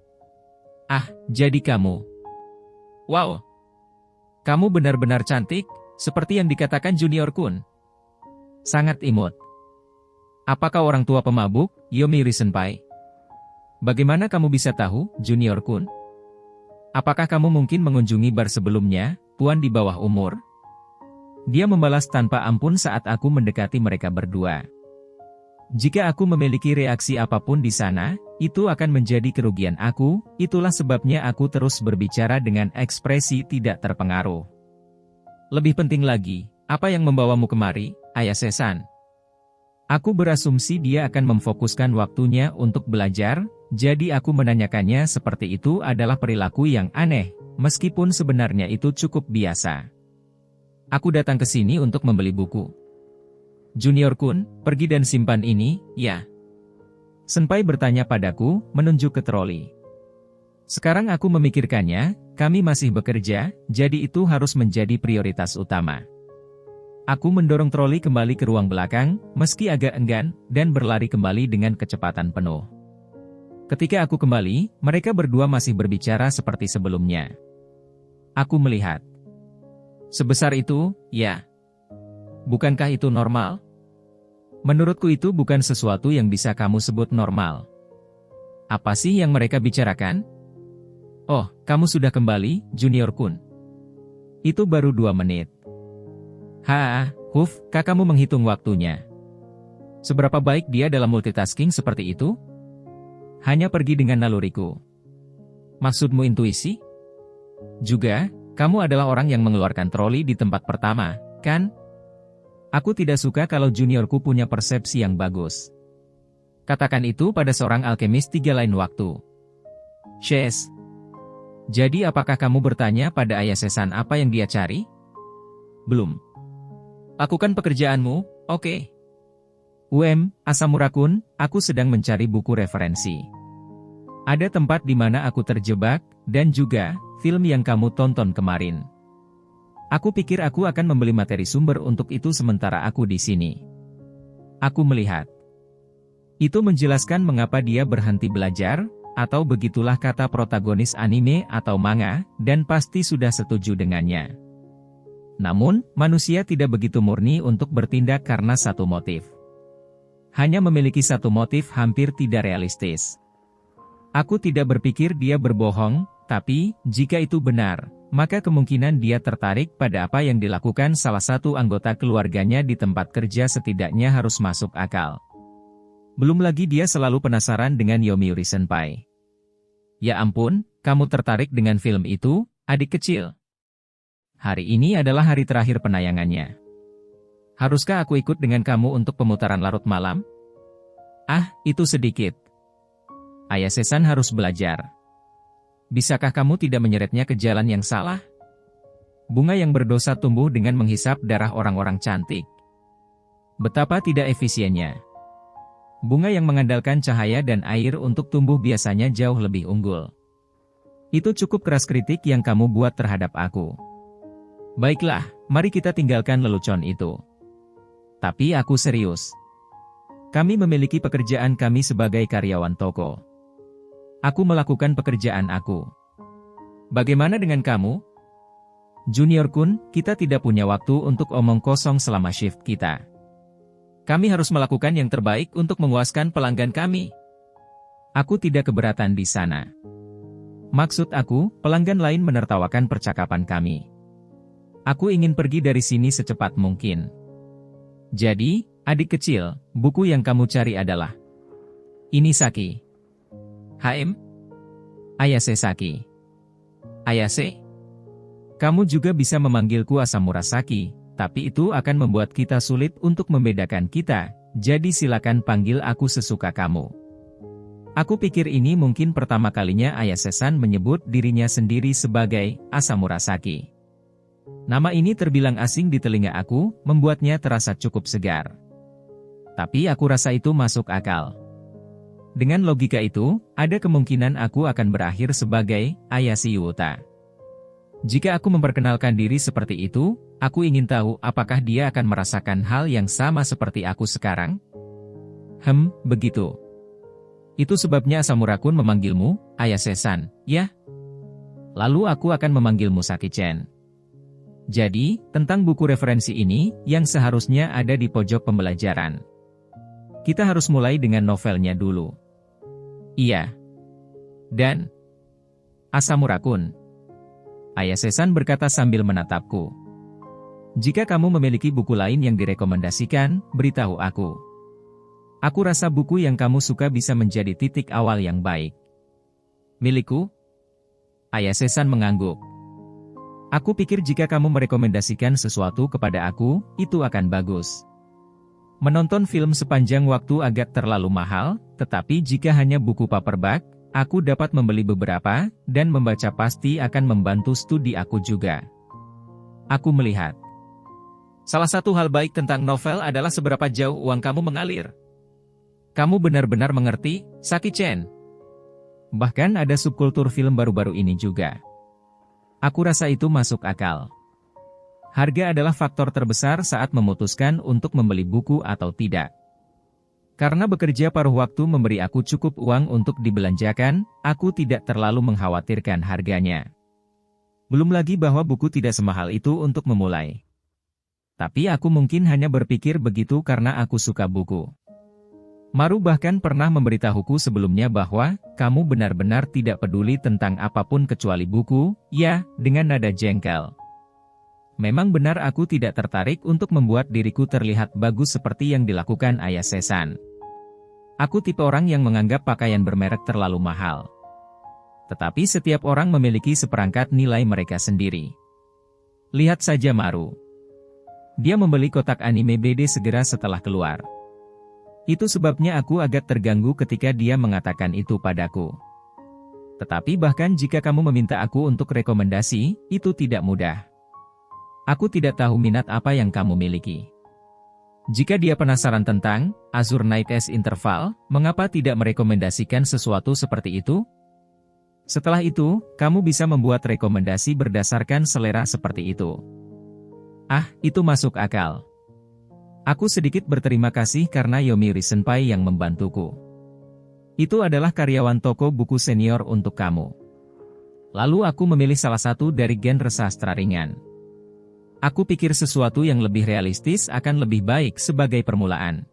Ah, jadi kamu. Wow. Kamu benar-benar cantik, seperti yang dikatakan Junior Kun. Sangat imut. Apakah orang tua pemabuk, Yomiuri Senpai? Bagaimana kamu bisa tahu, Junior Kun? Apakah kamu mungkin mengunjungi bar sebelumnya, puan di bawah umur? Dia membalas tanpa ampun saat aku mendekati mereka berdua. Jika aku memiliki reaksi apapun di sana, itu akan menjadi kerugian aku, itulah sebabnya aku terus berbicara dengan ekspresi tidak terpengaruh. Lebih penting lagi, apa yang membawamu kemari, Ayase-san? Aku berasumsi dia akan memfokuskan waktunya untuk belajar, jadi aku menanyakannya seperti itu adalah perilaku yang aneh, meskipun sebenarnya itu cukup biasa. Aku datang ke sini untuk membeli buku. Junior Kun, pergi dan simpan ini, ya. Senpai bertanya padaku, menunjuk ke troli. Sekarang aku memikirkannya, kami masih bekerja, jadi itu harus menjadi prioritas utama. Aku mendorong troli kembali ke ruang belakang, meski agak enggan, dan berlari kembali dengan kecepatan penuh. Ketika aku kembali, mereka berdua masih berbicara seperti sebelumnya. Aku melihat. Sebesar itu, ya. Bukankah itu normal? Menurutku itu bukan sesuatu yang bisa kamu sebut normal. Apa sih yang mereka bicarakan? Oh, kamu sudah kembali, Junior Kun. Itu baru 2 menit. Kakakmu menghitung waktunya. Seberapa baik dia dalam multitasking seperti itu? Hanya pergi dengan naluriku. Maksudmu intuisi? Juga, kamu adalah orang yang mengeluarkan troli di tempat pertama, kan? Aku tidak suka kalau juniorku punya persepsi yang bagus. Katakan itu pada seorang alkemis 3 lain waktu. Shes. Jadi apakah kamu bertanya pada Ayase-san apa yang dia cari? Belum. Lakukan pekerjaanmu, oke. Asamura-kun, aku sedang mencari buku referensi. Ada tempat di mana aku terjebak, dan juga film yang kamu tonton kemarin. Aku pikir aku akan membeli materi sumber untuk itu sementara aku di sini. Aku melihat. Itu menjelaskan mengapa dia berhenti belajar, atau begitulah kata protagonis anime atau manga, dan pasti sudah setuju dengannya. Namun, manusia tidak begitu murni untuk bertindak karena satu motif. Hanya memiliki satu motif hampir tidak realistis. Aku tidak berpikir dia berbohong, tapi, jika itu benar, maka kemungkinan dia tertarik pada apa yang dilakukan salah satu anggota keluarganya di tempat kerja setidaknya harus masuk akal. Belum lagi dia selalu penasaran dengan Yomiuri Senpai. Ya ampun, kamu tertarik dengan film itu, adik kecil? Hari ini adalah hari terakhir penayangannya. Haruskah aku ikut dengan kamu untuk pemutaran larut malam? Ah, itu sedikit. Ayase-san harus belajar. Bisakah kamu tidak menyeretnya ke jalan yang salah? Bunga yang berdosa tumbuh dengan menghisap darah orang-orang cantik. Betapa tidak efisiennya. Bunga yang mengandalkan cahaya dan air untuk tumbuh biasanya jauh lebih unggul. Itu cukup keras kritik yang kamu buat terhadap aku. Baiklah, mari kita tinggalkan lelucon itu. Tapi aku serius. Kami memiliki pekerjaan kami sebagai karyawan toko. Aku melakukan pekerjaan aku. Bagaimana dengan kamu? Junior Kun, kita tidak punya waktu untuk omong kosong selama shift kita. Kami harus melakukan yang terbaik untuk memuaskan pelanggan kami. Aku tidak keberatan di sana. Maksud aku, pelanggan lain menertawakan percakapan kami. Aku ingin pergi dari sini secepat mungkin. Jadi, adik kecil, buku yang kamu cari adalah ini Saki. Ayase Saki. Ayase? Kamu juga bisa memanggilku Asamura Saki, tapi itu akan membuat kita sulit untuk membedakan kita, jadi silakan panggil aku sesuka kamu. Aku pikir ini mungkin pertama kalinya Ayase-san menyebut dirinya sendiri sebagai Asamura Saki. Nama ini terbilang asing di telinga aku, membuatnya terasa cukup segar. Tapi aku rasa itu masuk akal. Dengan logika itu, ada kemungkinan aku akan berakhir sebagai Ayashi Yuta. Jika aku memperkenalkan diri seperti itu, aku ingin tahu apakah dia akan merasakan hal yang sama seperti aku sekarang? Begitu. Itu sebabnya Asamura-kun memanggilmu, Ayase-san, ya? Lalu aku akan memanggilmu Saki-chan. Jadi, tentang buku referensi ini, yang seharusnya ada di pojok pembelajaran. Kita harus mulai dengan novelnya dulu. Iya. Dan Asamura-kun. Ayase-san berkata sambil menatapku. Jika kamu memiliki buku lain yang direkomendasikan, beritahu aku. Aku rasa buku yang kamu suka bisa menjadi titik awal yang baik. Milikku? Ayase-san mengangguk. Aku pikir jika kamu merekomendasikan sesuatu kepada aku, itu akan bagus. Menonton film sepanjang waktu agak terlalu mahal, tetapi jika hanya buku paperback, aku dapat membeli beberapa, dan membaca pasti akan membantu studi aku juga. Aku melihat. Salah satu hal baik tentang novel adalah seberapa jauh uang kamu mengalir. Kamu benar-benar mengerti, Saki-chan. Bahkan ada subkultur film baru-baru ini juga. Aku rasa itu masuk akal. Harga adalah faktor terbesar saat memutuskan untuk membeli buku atau tidak. Karena bekerja paruh waktu memberi aku cukup uang untuk dibelanjakan, aku tidak terlalu mengkhawatirkan harganya. Belum lagi bahwa buku tidak semahal itu untuk memulai. Tapi aku mungkin hanya berpikir begitu karena aku suka buku. Maru bahkan pernah memberitahuku sebelumnya bahwa, kamu benar-benar tidak peduli tentang apapun kecuali buku, ya, dengan nada jengkel. Memang benar aku tidak tertarik untuk membuat diriku terlihat bagus seperti yang dilakukan Ayase-san. Aku tipe orang yang menganggap pakaian bermerek terlalu mahal. Tetapi setiap orang memiliki seperangkat nilai mereka sendiri. Lihat saja Maru. Dia membeli kotak anime BD segera setelah keluar. Itu sebabnya aku agak terganggu ketika dia mengatakan itu padaku. Tetapi bahkan jika kamu meminta aku untuk rekomendasi, itu tidak mudah. Aku tidak tahu minat apa yang kamu miliki. Jika dia penasaran tentang Azure Night S Interval, mengapa tidak merekomendasikan sesuatu seperti itu? Setelah itu, kamu bisa membuat rekomendasi berdasarkan selera seperti itu. Itu masuk akal. Aku sedikit berterima kasih karena Yomiuri Senpai yang membantuku. Itu adalah karyawan toko buku senior untuk kamu. Lalu aku memilih salah satu dari genre sastra ringan. Aku pikir sesuatu yang lebih realistis akan lebih baik sebagai permulaan.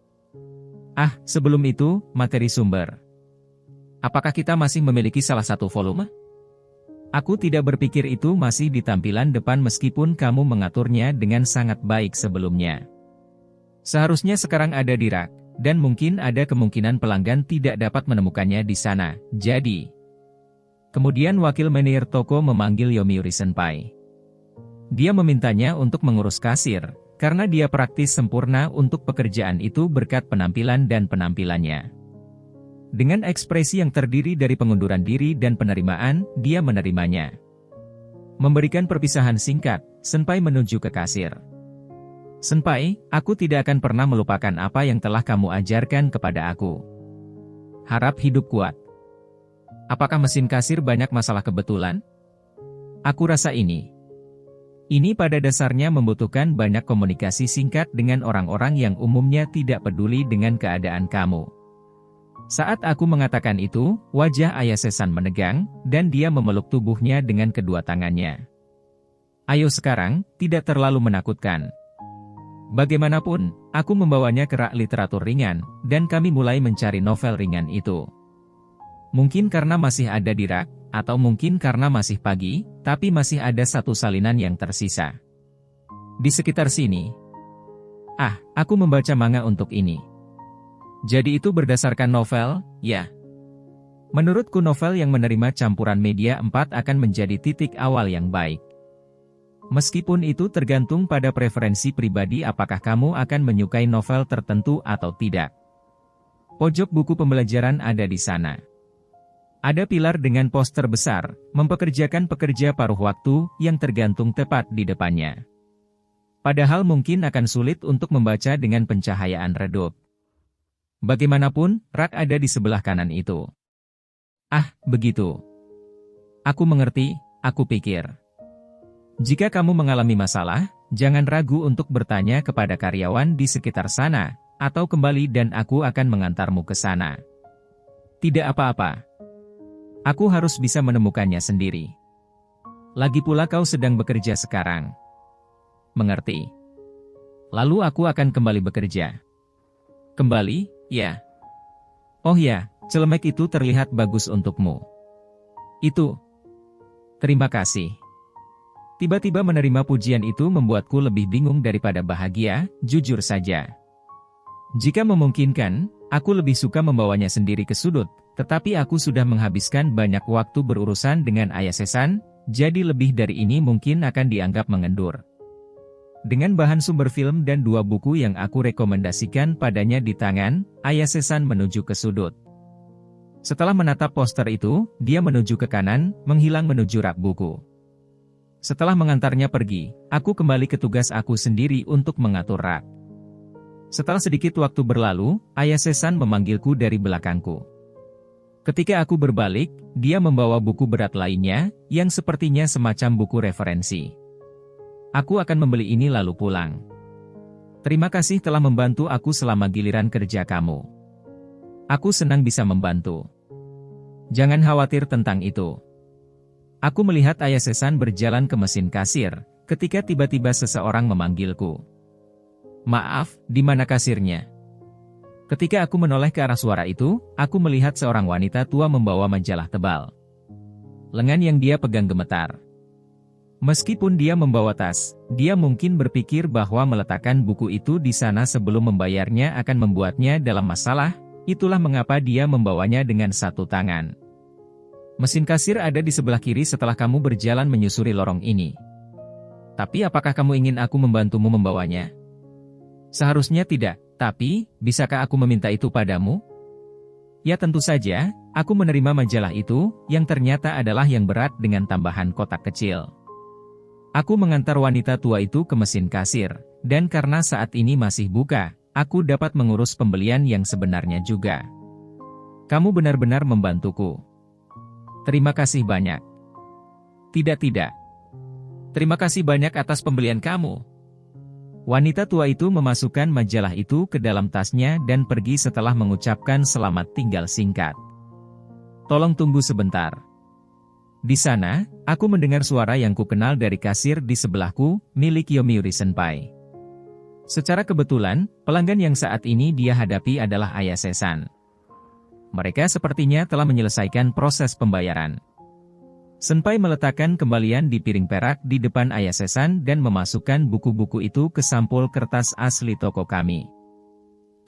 Sebelum itu, materi sumber. Apakah kita masih memiliki salah satu volume? Aku tidak berpikir itu masih di tampilan depan meskipun kamu mengaturnya dengan sangat baik sebelumnya. Seharusnya sekarang ada di rak, dan mungkin ada kemungkinan pelanggan tidak dapat menemukannya di sana, jadi. Kemudian wakil manajer toko memanggil Yomiuri Senpai. Dia memintanya untuk mengurus kasir, karena dia praktis sempurna untuk pekerjaan itu berkat penampilan dan penampilannya. Dengan ekspresi yang terdiri dari pengunduran diri dan penerimaan, dia menerimanya. Memberikan perpisahan singkat, Senpai menuju ke kasir. Senpai, aku tidak akan pernah melupakan apa yang telah kamu ajarkan kepada aku. Harap hidup kuat. Apakah mesin kasir banyak masalah kebetulan? Aku rasa ini. Ini pada dasarnya membutuhkan banyak komunikasi singkat dengan orang-orang yang umumnya tidak peduli dengan keadaan kamu. Saat aku mengatakan itu, wajah Ayase-san menegang, dan dia memeluk tubuhnya dengan kedua tangannya. Ayo sekarang, tidak terlalu menakutkan. Bagaimanapun, aku membawanya ke rak literatur ringan, dan kami mulai mencari novel ringan itu. Mungkin karena masih ada di rak, atau mungkin karena masih pagi, tapi masih ada satu salinan yang tersisa. Di sekitar sini. Aku membaca manga untuk ini. Jadi itu berdasarkan novel, ya? Menurutku novel yang menerima campuran media 4 akan menjadi titik awal yang baik. Meskipun itu tergantung pada preferensi pribadi apakah kamu akan menyukai novel tertentu atau tidak. Pojok buku pembelajaran ada di sana. Ada pilar dengan poster besar, mempekerjakan pekerja paruh waktu, yang tergantung tepat di depannya. Padahal mungkin akan sulit untuk membaca dengan pencahayaan redup. Bagaimanapun, rak ada di sebelah kanan itu. Ah, begitu. Aku mengerti, aku pikir. Jika kamu mengalami masalah, jangan ragu untuk bertanya kepada karyawan di sekitar sana, atau kembali dan aku akan mengantarmu ke sana. Tidak apa-apa. Aku harus bisa menemukannya sendiri. Lagi pula kau sedang bekerja sekarang. Mengerti? Lalu aku akan kembali bekerja. Kembali, ya. Oh ya, celemek itu terlihat bagus untukmu. Itu. Terima kasih. Tiba-tiba menerima pujian itu membuatku lebih bingung daripada bahagia, jujur saja. Jika memungkinkan, aku lebih suka membawanya sendiri ke sudut, tetapi aku sudah menghabiskan banyak waktu berurusan dengan Ayasesan, jadi lebih dari ini mungkin akan dianggap mengendur. Dengan bahan sumber film dan 2 buku yang aku rekomendasikan padanya di tangan, Ayasesan menuju ke sudut. Setelah menatap poster itu, dia menuju ke kanan, menghilang menuju rak buku. Setelah mengantarnya pergi, aku kembali ke tugas aku sendiri untuk mengatur rak. Setelah sedikit waktu berlalu, Ayasesan memanggilku dari belakangku. Ketika aku berbalik, dia membawa buku berat lainnya, yang sepertinya semacam buku referensi. Aku akan membeli ini lalu pulang. Terima kasih telah membantu aku selama giliran kerja kamu. Aku senang bisa membantu. Jangan khawatir tentang itu. Aku melihat Ayasesan berjalan ke mesin kasir, ketika tiba-tiba seseorang memanggilku. Maaf, di mana kasirnya? Ketika aku menoleh ke arah suara itu, aku melihat seorang wanita tua membawa majalah tebal. Lengan yang dia pegang gemetar. Meskipun dia membawa tas, dia mungkin berpikir bahwa meletakkan buku itu di sana sebelum membayarnya akan membuatnya dalam masalah, itulah mengapa dia membawanya dengan satu tangan. Mesin kasir ada di sebelah kiri setelah kamu berjalan menyusuri lorong ini. Tapi apakah kamu ingin aku membantumu membawanya? Seharusnya tidak, tapi, bisakah aku meminta itu padamu? Ya tentu saja, aku menerima majalah itu, yang ternyata adalah yang berat dengan tambahan kotak kecil. Aku mengantar wanita tua itu ke mesin kasir, dan karena saat ini masih buka, aku dapat mengurus pembelian yang sebenarnya juga. Kamu benar-benar membantuku. Terima kasih banyak. Tidak. Terima kasih banyak atas pembelian kamu. Wanita tua itu memasukkan majalah itu ke dalam tasnya dan pergi setelah mengucapkan selamat tinggal singkat. Tolong tunggu sebentar. Di sana, aku mendengar suara yang kukenal dari kasir di sebelahku, milik Yomiuri Senpai. Secara kebetulan, pelanggan yang saat ini dia hadapi adalah Ayasesan. Mereka sepertinya telah menyelesaikan proses pembayaran. Senpai meletakkan kembalian di piring perak di depan Ayasesan dan memasukkan buku-buku itu ke sampul kertas asli toko kami.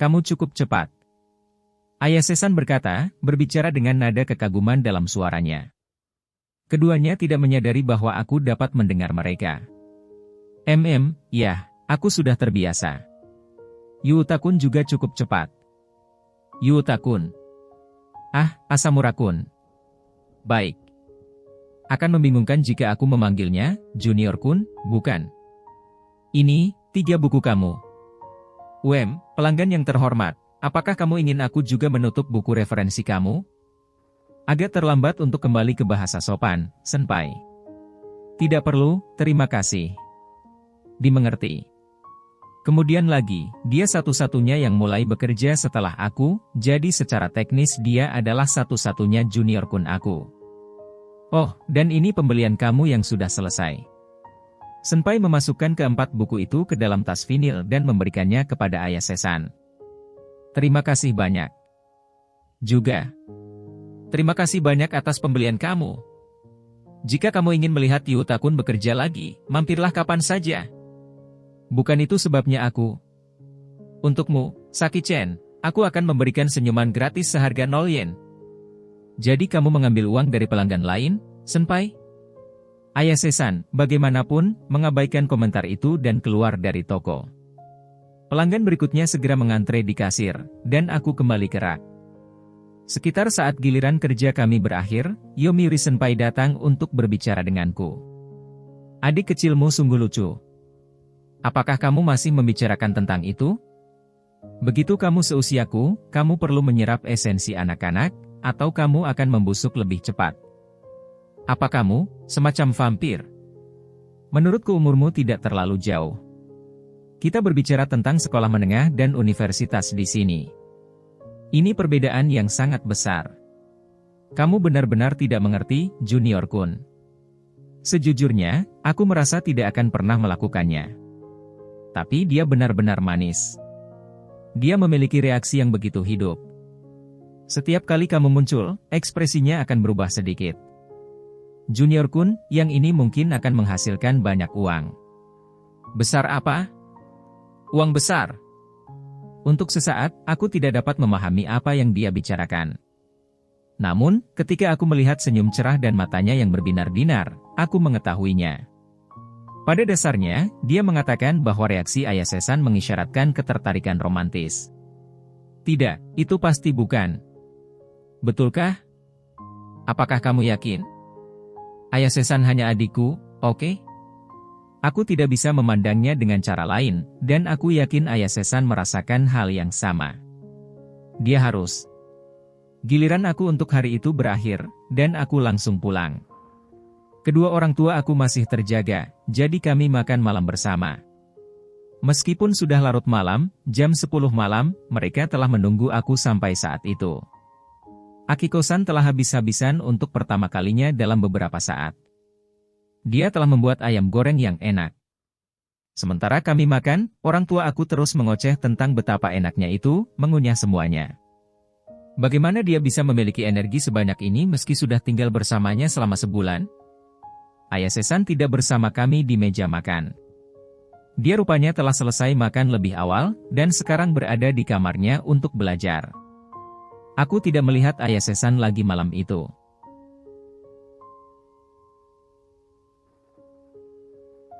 Kamu cukup cepat. Ayasesan berkata, berbicara dengan nada kekaguman dalam suaranya. Keduanya tidak menyadari bahwa aku dapat mendengar mereka. Ya, aku sudah terbiasa. Yuuta-kun juga cukup cepat. Yuuta-kun. Ah, Asamura-kun. Baik. Akan membingungkan jika aku memanggilnya, Junior-kun, bukan? Ini, 3 buku kamu. Pelanggan yang terhormat, apakah kamu ingin aku juga menutup buku referensi kamu? Agak terlambat untuk kembali ke bahasa sopan, Senpai. Tidak perlu, terima kasih. Dimengerti. Kemudian lagi, dia satu-satunya yang mulai bekerja setelah aku, jadi secara teknis dia adalah satu-satunya junior-kun aku. Oh, dan ini pembelian kamu yang sudah selesai. Senpai memasukkan keempat buku itu ke dalam tas vinil dan memberikannya kepada Ayasesan. Terima kasih banyak. Juga. Terima kasih banyak atas pembelian kamu. Jika kamu ingin melihat Yuuta-kun bekerja lagi, mampirlah kapan saja. Bukan itu sebabnya aku. Untukmu, Saki-chan, aku akan memberikan senyuman gratis seharga 0 yen. Jadi kamu mengambil uang dari pelanggan lain, Senpai? Ayasesan, bagaimanapun, mengabaikan komentar itu dan keluar dari toko. Pelanggan berikutnya segera mengantre di kasir, dan aku kembali ke rak. Sekitar saat giliran kerja kami berakhir, Yomiuri Senpai datang untuk berbicara denganku. Adik kecilmu sungguh lucu. Apakah kamu masih membicarakan tentang itu? Begitu kamu seusiaku, kamu perlu menyerap esensi anak-anak, atau kamu akan membusuk lebih cepat. Apa kamu, semacam vampir? Menurutku umurmu tidak terlalu jauh. Kita berbicara tentang sekolah menengah dan universitas di sini. Ini perbedaan yang sangat besar. Kamu benar-benar tidak mengerti, Junior Kun. Sejujurnya, aku merasa tidak akan pernah melakukannya. Tapi dia benar-benar manis. Dia memiliki reaksi yang begitu hidup. Setiap kali kamu muncul, ekspresinya akan berubah sedikit. Junior Kun, yang ini mungkin akan menghasilkan banyak uang. Besar apa? Uang besar. Untuk sesaat, aku tidak dapat memahami apa yang dia bicarakan. Namun, ketika aku melihat senyum cerah dan matanya yang berbinar-binar, aku mengetahuinya. Pada dasarnya, dia mengatakan bahwa reaksi Ayah Sesan mengisyaratkan ketertarikan romantis. Tidak, itu pasti bukan. Betulkah? Apakah kamu yakin? Ayah Sesan hanya adikku, oke? Aku tidak bisa memandangnya dengan cara lain, dan aku yakin Ayah Sesan merasakan hal yang sama. Dia harus. Giliran aku untuk hari itu berakhir, dan aku langsung pulang. Kedua orang tua aku masih terjaga, jadi kami makan malam bersama. Meskipun sudah larut malam, jam 10 malam, mereka telah menunggu aku sampai saat itu. Akiko-san telah habis-habisan untuk pertama kalinya dalam beberapa saat. Dia telah membuat ayam goreng yang enak. Sementara kami makan, orang tua aku terus mengoceh tentang betapa enaknya itu, mengunyah semuanya. Bagaimana dia bisa memiliki energi sebanyak ini meski sudah tinggal bersamanya selama sebulan? Ayah Sesan tidak bersama kami di meja makan. Dia rupanya telah selesai makan lebih awal, dan sekarang berada di kamarnya untuk belajar. Aku tidak melihat Ayah Sesan lagi malam itu.